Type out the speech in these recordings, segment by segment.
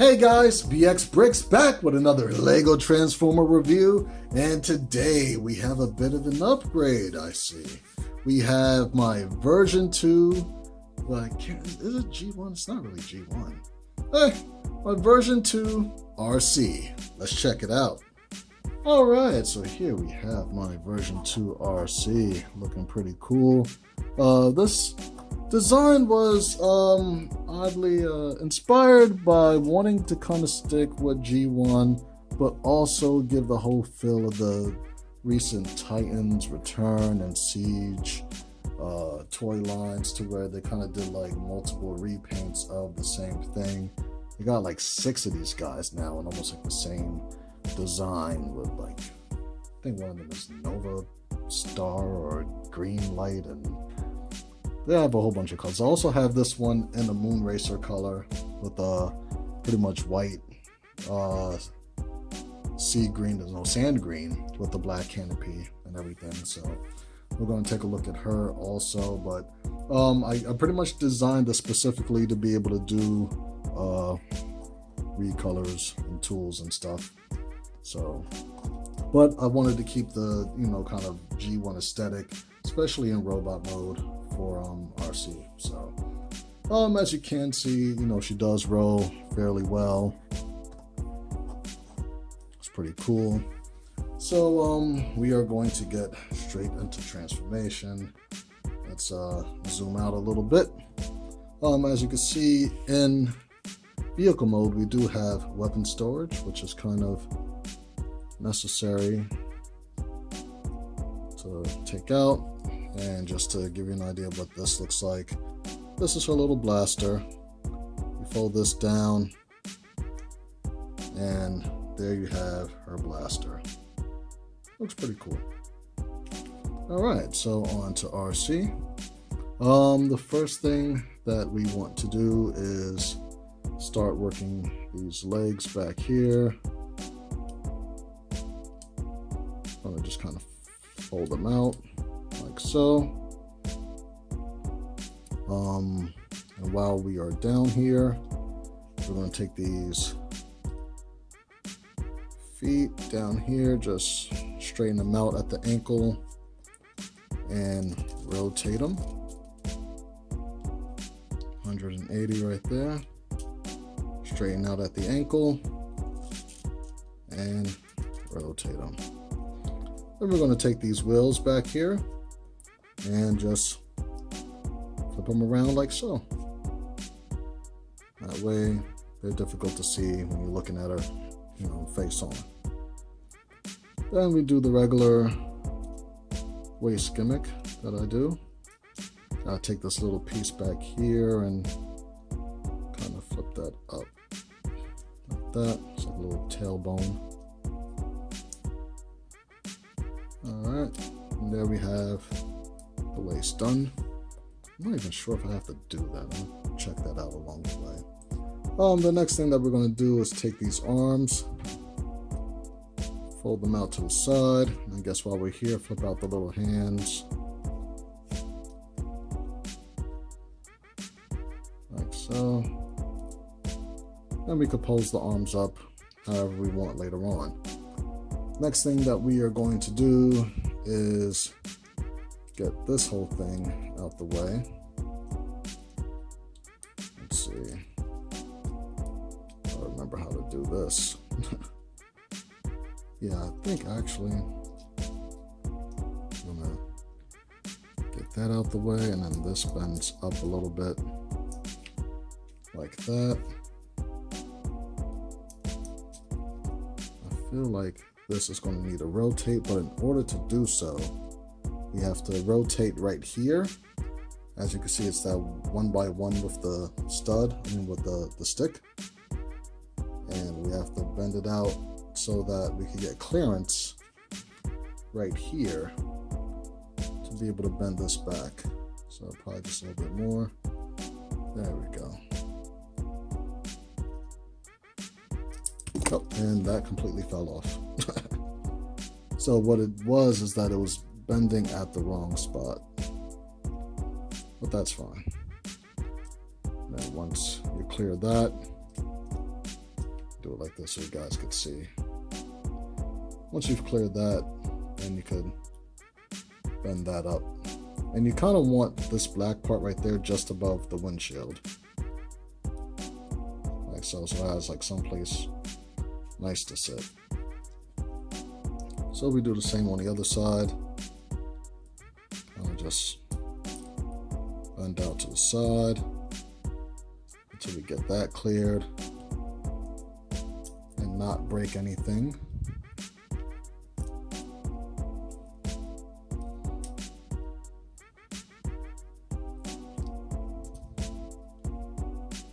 Hey guys, BX Brix back with another LEGO Transformer review, and today we have a bit of an upgrade, I see. We have my version 2, is it G1? It's not really G1. My version 2 Arcee. Let's check it out. Alright, so here we have my version 2 Arcee, looking pretty cool. This design was oddly inspired by wanting to kind of stick with G1, but also give the whole feel of the recent Titans Return and Siege toy lines, to where they kind of did like multiple repaints of the same thing. You got like 6 of these guys now and almost like the same design with, like, I think one of them is Nova Star or Green Light, and they have a whole bunch of colors. I also have this one in a Moon Racer color with pretty much white sea green, no, sand green with the black canopy and everything. So we're going to take a look at her also. But I pretty much designed this specifically to be able to do recolors and tools and stuff. So, but I wanted to keep the, kind of G1 aesthetic, especially in robot mode for Arcee. So as you can see, she does roll fairly well. It's pretty cool. So we are going to get straight into transformation. Let's zoom out a little bit. As you can see, in vehicle mode we do have weapon storage, which is kind of necessary to take out. And just to give you an idea of what this looks like, this is her little blaster. You fold this down and there you have her blaster. Looks pretty cool. Alright, so on to Arcee. The first thing that we want to do is start working these legs back here. I'm gonna just kind of fold them out like so. And while we are down here, we're going to take these feet down here, just straighten them out at the ankle and rotate them 180 right there. Straighten out at the ankle and rotate them. Then we're going to take these wheels back here and just flip them around like so. That way they're difficult to see when you're looking at her, face on. Then we do the regular waist gimmick that I do. I'll take this little piece back here and kind of flip that up like that. It's like a little tailbone. Alright, and there we have the waist done. I'm not even sure if I have to do that. I'll check that out along the way. The next thing that we're going to do is take these arms, fold them out to the side, and I guess while we're here, flip out the little hands like so. Then we could pose the arms up however we want later on. Next thing that we are going to do is get this whole thing out the way. Let's see. I remember how to do this. Yeah, I think actually I'm gonna get that out the way, and then this bends up a little bit like that. I feel like this is going to need a rotate, but in order to do so, we have to rotate right here. As you can see, it's that 1x1 with the stud, with the stick. And we have to bend it out so that we can get clearance right here to be able to bend this back. So probably just a little bit more. There we go. Oh, and that completely fell off. So what it was is that it was bending at the wrong spot, but that's fine. Then once you clear that, do it like this so you guys could see. Once you've cleared that, then you could bend that up. And you kind of want this black part right there just above the windshield. Like so it has like someplace nice to sit. So we do the same on the other side. Kind of just bend out to the side until we get that cleared and not break anything.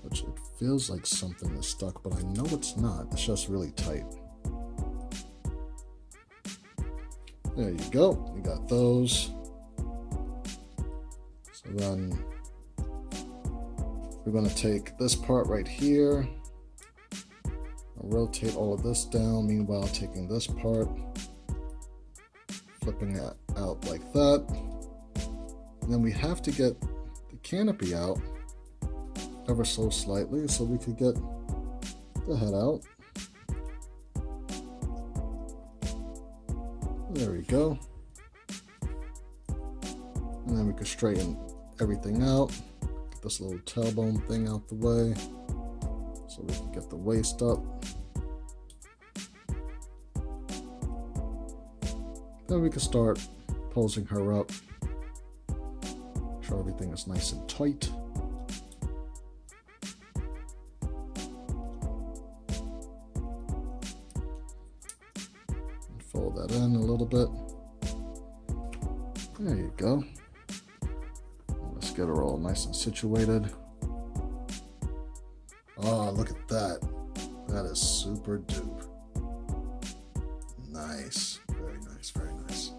Which it feels like something is stuck, but I know it's not. It's just really tight. There you go. We got those. So then we're going to take this part right here and rotate all of this down. Meanwhile, taking this part, flipping it out like that. And then we have to get the canopy out ever so slightly so we could get the head out. There we go. And then we can straighten everything out. Get this little tailbone thing out the way so we can get the waist up. Then we can start posing her up. Make sure everything is nice and tight. Fold that in a little bit. There you go. Let's get her all nice and situated. Oh, look at that. That is super dupe. Nice. Very nice, very nice.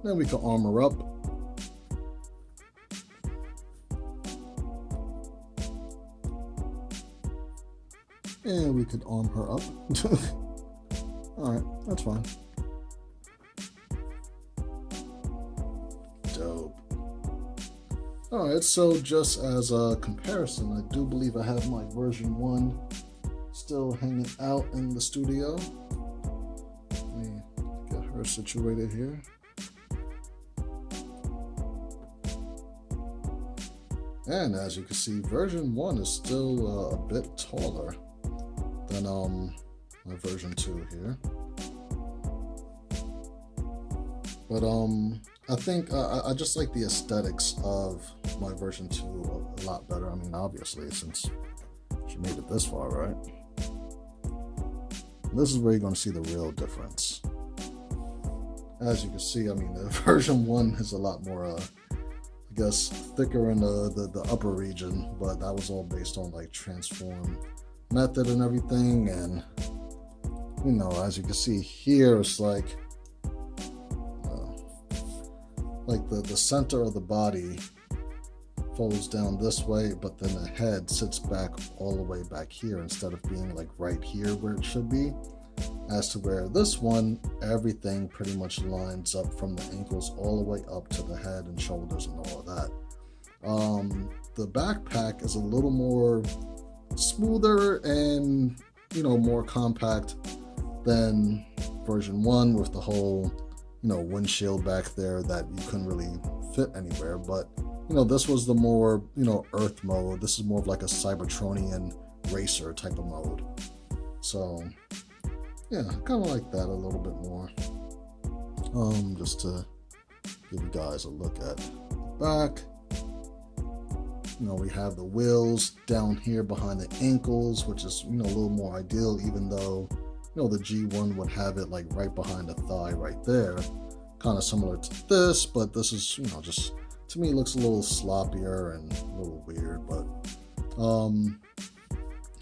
Then we can arm her up. And we could arm her up. Alright, that's fine. Dope. Alright, so just as a comparison, I do believe I have my version 1 still hanging out in the studio. Let me get her situated here. And as you can see, version 1 is still a bit taller than my version 2 here. But I think I just like the aesthetics of my version 2 a lot better. I mean, obviously, since she made it this far, right? And this is where you're going to see the real difference. As you can see, I mean, the version 1 is a lot more, I guess, thicker in the upper region, but that was all based on like transform method and everything. And you know, as you can see here, it's like the center of the body folds down this way, but then the head sits back all the way back here instead of being like right here where it should be. As to where this one, everything pretty much lines up from the ankles all the way up to the head and shoulders and all of that. The backpack is a little more smoother and, you know, more compact than version 1 with the whole, you know, windshield back there that you couldn't really fit anywhere. But, you know, this was the more, you know, Earth mode. This is more of like a Cybertronian racer type of mode. So, yeah, kind of like that a little bit more. Just to give you guys a look at the back. You know, we have the wheels down here behind the ankles, which is, you know, a little more ideal, even though, you know, the G1 would have it like right behind the thigh right there. Kind of similar to this, but this is, you know, just, to me, looks a little sloppier and a little weird. But,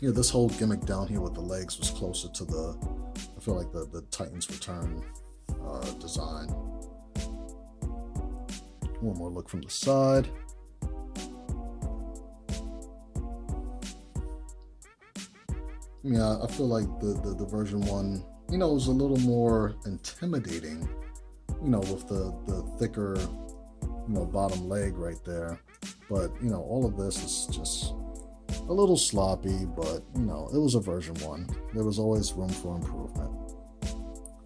yeah, this whole gimmick down here with the legs was closer to the, I feel like the Titan's Return design. One more look from the side. Yeah, I feel like the version 1, you know, was a little more intimidating, you know, with the thicker, you know, bottom leg right there. But, you know, all of this is just, a little sloppy, but you know, it was a version 1. There was always room for improvement.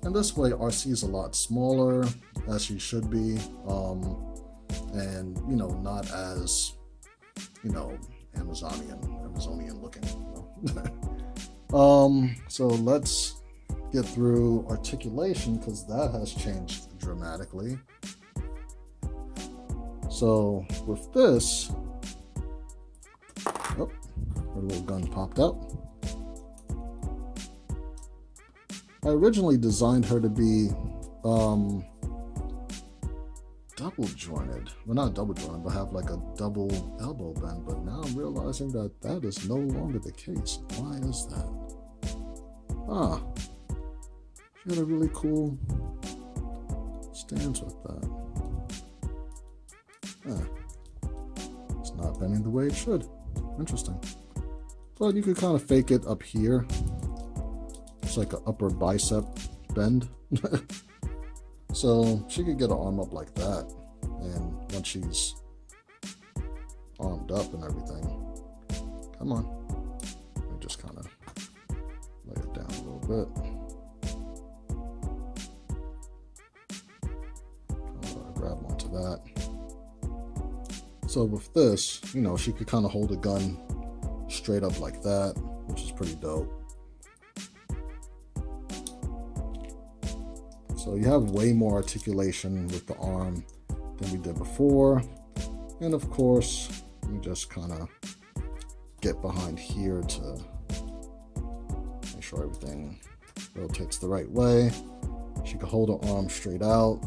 And this way, Arcee is a lot smaller, as she should be, and you know, not as, you know, Amazonian looking. You know? So let's get through articulation, because that has changed dramatically. So with this, oh, her little gun popped out. I originally designed her to be double jointed. Well, not double jointed, but have like a double elbow bend. But now I'm realizing that that is no longer the case. Why is that? Ah, she had a really cool stance with that. It's not bending the way it should. Interesting. But you could kind of fake it up here. It's like an upper bicep bend. So she could get her arm up like that. And once she's armed up and everything, come on. Let me just kind of lay it down a little bit. Grab onto that. So with this, you know, she could kind of hold a gun straight up like that, which is pretty dope. So you have way more articulation with the arm than we did before. And of course, you just kind of get behind here to make sure everything rotates the right way. She can hold her arm straight out,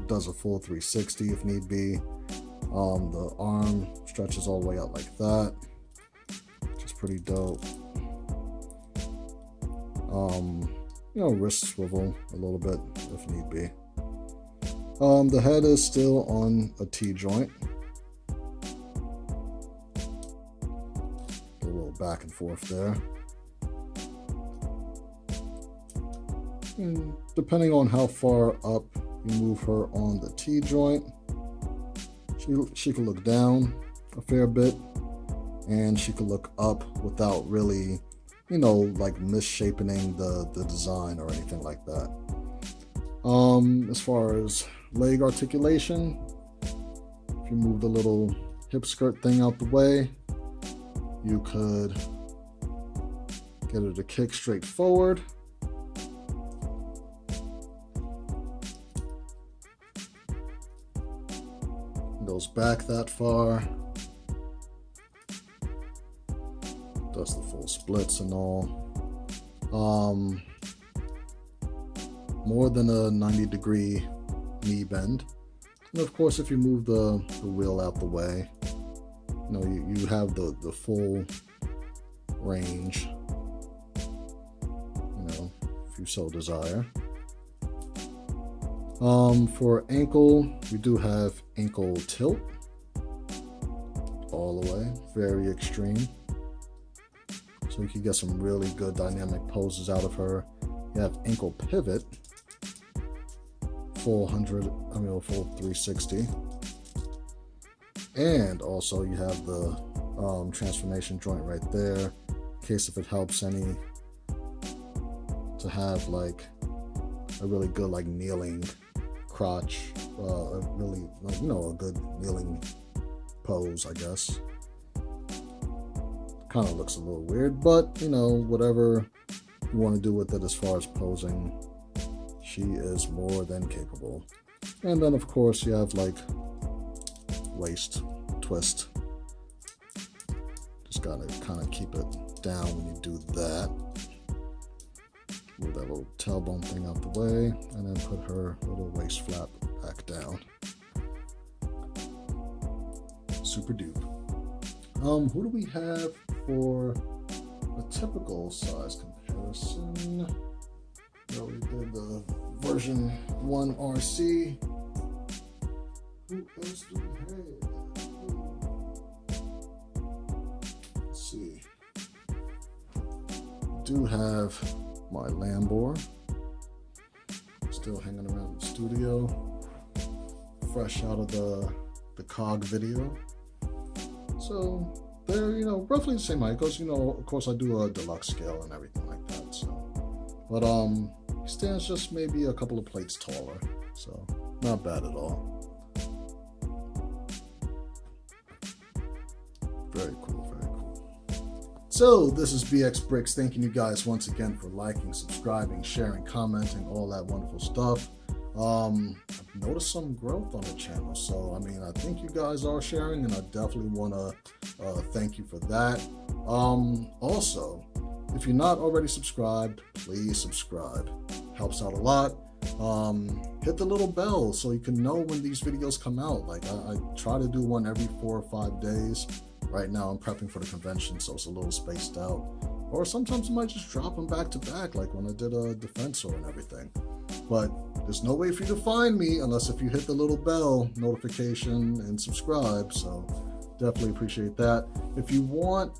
does a full 360 if need be. The arm stretches all the way out like that, which is pretty dope. You know, wrist swivel a little bit if need be. The head is still on a T-joint. A little back and forth there. And depending on how far up you move her on the T-joint, she can look down a fair bit, and she can look up without really, you know, like misshapening the design or anything like that. As far as leg articulation, if you move the little hip skirt thing out the way, you could get her to kick straight forward. Goes back that far. Does the full splits and all. More than a 90-degree knee bend. And of course, if you move the wheel out the way, you know, you have the full range, you know, if you so desire. For ankle, we do have ankle tilt all the way, very extreme. So you can get some really good dynamic poses out of her. You have ankle pivot, full 360. And also you have the transformation joint right there, in case if it helps any, to have like a really good like kneeling crotch, a really, like, you know, a good kneeling pose, I guess. Kind of looks a little weird, but you know, whatever you want to do with it as far as posing, she is more than capable. And then of course you have like waist twist. Just gotta kind of keep it down when you do that. Move that little tailbone thing out the way, and then put her little waist flap back down. Super dupe. Who do we have for a typical size comparison? Well, we did the version 1 Arcee. Who else do we have? Let's see. We do have my Lambor, still hanging around the studio, fresh out of the COG video. So they're, roughly the same height, because, of course I do a deluxe scale and everything like that, so. But, he stands just maybe a couple of plates taller, so not bad at all. Very cool, very cool. So, this is BX Brix, thanking you guys once again for liking, subscribing, sharing, commenting, all that wonderful stuff. I've noticed some growth on the channel, so I mean, I think you guys are sharing, and I definitely want to thank you for that. Also, if you're not already subscribed, please subscribe. Helps out a lot. Hit the little bell so you can know when these videos come out. Like I try to do one every 4 or 5 days. Right now I'm prepping for the convention, so it's a little spaced out. Or sometimes I might just drop them back to back, like when I did a Defensor and everything. But there's no way for you to find me unless if you hit the little bell notification and subscribe, so definitely appreciate that. If you want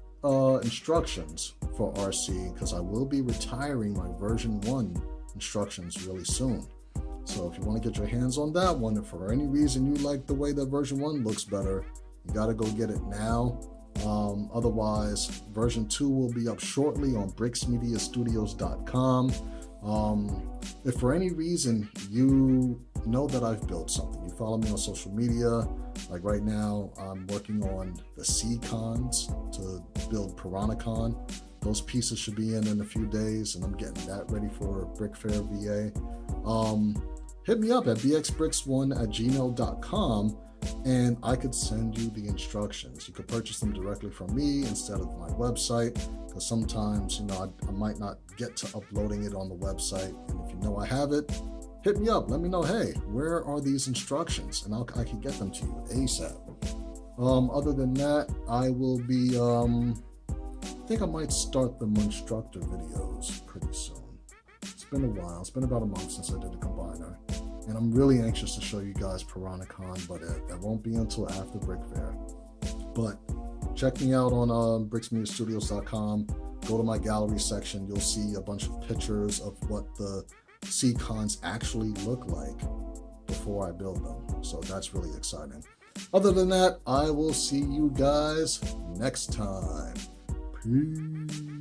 instructions for Arcee, because I will be retiring my version 1 instructions really soon. So if you want to get your hands on that one, if for any reason you like the way that version 1 looks better, you got to go get it now. Otherwise, version 2 will be up shortly on brixmediastudios.com. If for any reason you know that I've built something, you follow me on social media, like right now I'm working on the C-Cons to build Piranha-Con. Those pieces should be in a few days, and I'm getting that ready for Brick Fair VA. Hit me up at bxbrix1@gmail.com, and I could send you the instructions. You could purchase them directly from me instead of my website, because sometimes, I might not get to uploading it on the website. And if you know I have it, hit me up. Let me know, hey, where are these instructions? And I can get them to you ASAP. Other than that, I will be, I think I might start the Monstructor videos pretty soon. It's been a while. It's been about a month since I did the Combiner. And I'm really anxious to show you guys Piranha-Con, but that won't be until after Brick Fair. But check me out on brixmediastudios.com. Go to my gallery section. You'll see a bunch of pictures of what the C-Cons actually look like before I build them. So that's really exciting. Other than that, I will see you guys next time. Peace.